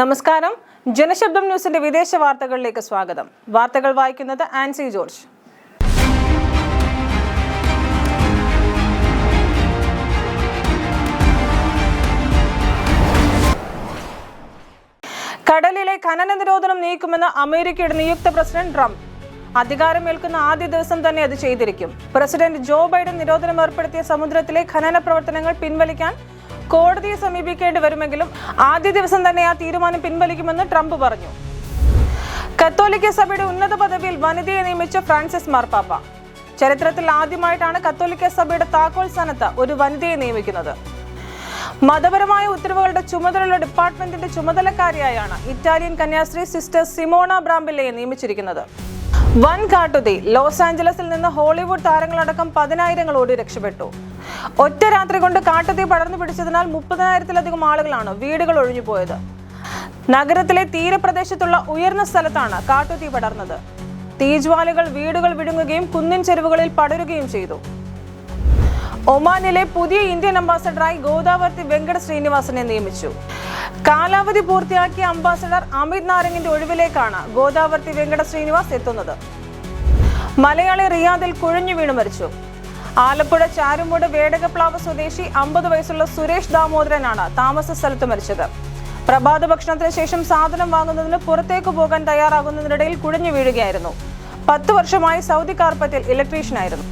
നമസ്കാരം. ജനശബ്ദം ന്യൂസിന്റെ വിദേശ വാർത്തകളിലേക്ക് സ്വാഗതം. വാർത്തകൾ വായിക്കുന്നത് ആൻസി ജോർജ്. കടലിലെ ഖനന നിരോധനം നീക്കുമെന്ന് അമേരിക്കയുടെ നിയുക്ത പ്രസിഡന്റ് ട്രംപ്. അധികാരമേൽക്കുന്ന ആദ്യ ദിവസം തന്നെ അത് ചെയ്തിരിക്കും. പ്രസിഡന്റ് ജോ ബൈഡൻ നിരോധനം ഏർപ്പെടുത്തിയ സമുദ്രത്തിലെ ഖനന പ്രവർത്തനങ്ങൾ പിൻവലിക്കാൻ കോടതിയെ സമീപിക്കേണ്ടി വരുമെങ്കിലും ആദ്യ ദിവസം തന്നെ ആ തീരുമാനം പിൻവലിക്കുമെന്ന് ട്രംപ് പറഞ്ഞു. കത്തോലിക്ക സഭയുടെ ഉന്നത പദവിയിൽ വനിതയെ നിയമിച്ച ഫ്രാൻസിസ് മാർപ്പാപ്പ. ചരിത്രത്തിൽ ആദ്യമായിട്ടാണ് കത്തോലിക്ക സഭയുടെ താക്കോൽ സ്ഥാനത്ത് ഒരു വനിതയെ നിയമിക്കുന്നത്. മതപരമായ ഉത്തരവുകളുടെ ചുമതലയുള്ള ഡിപ്പാർട്ട്മെന്റിന്റെ ചുമതലക്കാരിയായാണ് ഇറ്റാലിയൻ കന്യാസ്ത്രീ സിസ്റ്റർ സിമോണ ബ്രാംബില്ലയെ നിയമിച്ചിരിക്കുന്നത്. വൻ കാട്ടുതീ. ലോസ് ആഞ്ചലസിൽ നിന്ന് ഹോളിവുഡ് താരങ്ങളടക്കം 10,000 ഓടി രക്ഷപ്പെട്ടു. ഒറ്റ രാത്രി കൊണ്ട് കാട്ടുതീ പടർന്നു പിടിച്ചതിനാൽ 30,000-ലധികം ആളുകളാണ് വീടുകൾ ഒഴിഞ്ഞുപോയത്. നഗരത്തിലെ തീരപ്രദേശത്തുള്ള ഉയർന്ന സ്ഥലത്താണ് കാട്ടുതീ പടർന്നത്. തീജ്വാലകൾ വീടുകൾ വിഴുങ്ങുകയും കുന്നിൻ ചെരുവുകളിൽ പടരുകയും ചെയ്തു. ഒമാനിലെ പുതിയ ഇന്ത്യൻ അംബാസഡറായി ഗോദാവർത്തി വെങ്കട ശ്രീനിവാസനെ നിയമിച്ചു. കാലാവധി പൂർത്തിയാക്കിയ അംബാസഡർ അമിത് നാരങ്ങിന്റെ ഒഴിവിലേക്കാണ് ഗോദാവർത്തി വെങ്കട ശ്രീനിവാസ് എത്തുന്നത്. മലയാളി റിയാദിൽ കുഴഞ്ഞു വീണു മരിച്ചു. ആലപ്പുഴ ചാരുമൂട് വേടകപ്ലാവ് സ്വദേശി 50 വയസ്സുള്ള സുരേഷ് ദാമോദരനാണ് താമസ സ്ഥലത്ത് മരിച്ചത്. പ്രഭാത ഭക്ഷണത്തിന് ശേഷം സാധനം വാങ്ങുന്നതിന് പുറത്തേക്ക് പോകാൻ തയ്യാറാകുന്നതിനിടയിൽ കുഴഞ്ഞു വീഴുകയായിരുന്നു. 10 വർഷമായി സൗദി കാർപ്പറ്റിൽ ഇലക്ട്രീഷ്യനായിരുന്നു.